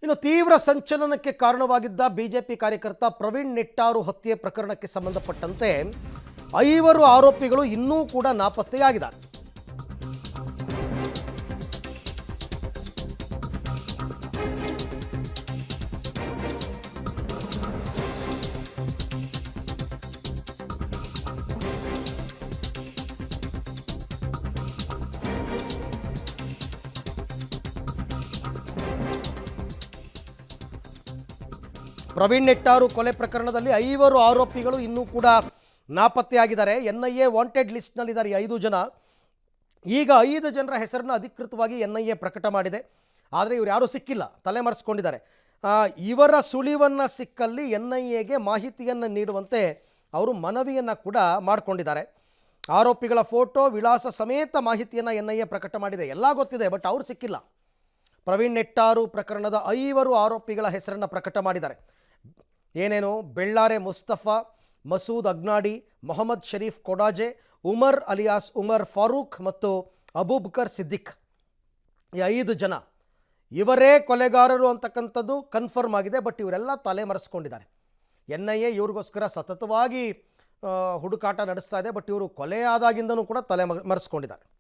ಇನ್ನು ತೀವ್ರ ಸಂಚಲನಕ್ಕೆ ಕಾರಣವಾಗಿದ್ದ ಬಿಜೆಪಿ ಕಾರ್ಯಕರ್ತ ಪ್ರವೀಣ್ ನೆಟ್ಟಾರು ಹತ್ಯೆ ಪ್ರಕರಣಕ್ಕೆ ಸಂಬಂಧಪಟ್ಟಂತೆ 5 ಆರೋಪಿಗಳು ಇನ್ನೂ ಕೂಡ ನಾಪತ್ತೆಯಾಗಿದ್ದಾರೆ. ಪ್ರವೀಣ್ ನೆಟ್ಟಾರು ಕೊಲೆ ಪ್ರಕರಣದಲ್ಲಿ 5 ಆರೋಪಿಗಳು ಇನ್ನೂ ಕೂಡ ನಾಪತ್ತೆಯಾಗಿದ್ದಾರೆ. NIA ವಾಂಟೆಡ್ ಲಿಸ್ಟ್ನಲ್ಲಿದ್ದಾರೆ 5 ಜನ. ಈಗ 5 ಜನರ ಹೆಸರನ್ನು ಅಧಿಕೃತವಾಗಿ NIA ಪ್ರಕಟ ಮಾಡಿದೆ. ಆದರೆ ಇವರು ಯಾರೂ ಸಿಕ್ಕಿಲ್ಲ, ತಲೆಮರೆಸ್ಕೊಂಡಿದ್ದಾರೆ. ಇವರ ಸುಳಿವನ್ನು ಸಿಕ್ಕಲ್ಲಿ NIAಗೆ ಮಾಹಿತಿಯನ್ನು ನೀಡುವಂತೆ ಅವರು ಮನವಿಯನ್ನು ಕೂಡ ಮಾಡಿಕೊಂಡಿದ್ದಾರೆ. ಆರೋಪಿಗಳ ಫೋಟೋ ವಿಳಾಸ ಸಮೇತ ಮಾಹಿತಿಯನ್ನು NIA ಪ್ರಕಟ ಮಾಡಿದೆ. ಎಲ್ಲ ಗೊತ್ತಿದೆ, ಬಟ್ ಅವರು ಸಿಕ್ಕಿಲ್ಲ. ಪ್ರವೀಣ್ ನೆಟ್ಟಾರು ಪ್ರಕರಣದ 5 ಆರೋಪಿಗಳ ಹೆಸರನ್ನು ಪ್ರಕಟ ಮಾಡಿದ್ದಾರೆ. ಏನೇನು? ಬೆಳ್ಳಾರೆ ಮುಸ್ತಫಾ, ಮಸೂದ್ ಅಗ್ನಾಡಿ, ಮೊಹಮ್ಮದ್ ಶರೀಫ್ ಕೊಡಾಜೆ, ಉಮರ್ ಅಲಿಯಾಸ್ ಉಮರ್ ಫಾರೂಕ್ ಮತ್ತು ಅಬೂಬಕರ್ ಸಿದ್ದಿಕ್. ಈ 5 ಜನ ಇವರೇ ಕೊಲೆಗಾರರು ಅಂತಕ್ಕಂಥದ್ದು ಕನ್ಫರ್ಮ್ ಆಗಿದೆ. ಬಟ್ ಇವರೆಲ್ಲ ತಲೆಮರೆಸ್ಕೊಂಡಿದ್ದಾರೆ. NIA ಇವ್ರಿಗೋಸ್ಕರ ಸತತವಾಗಿ ಹುಡುಕಾಟ ನಡೆಸ್ತಾ ಇದೆ. ಬಟ್ ಇವರು ಕೊಲೆ ಆದಾಗಿಂದನೂ ಕೂಡ ತಲೆಮರೆಸ್ಕೊಂಡಿದ್ದಾರೆ.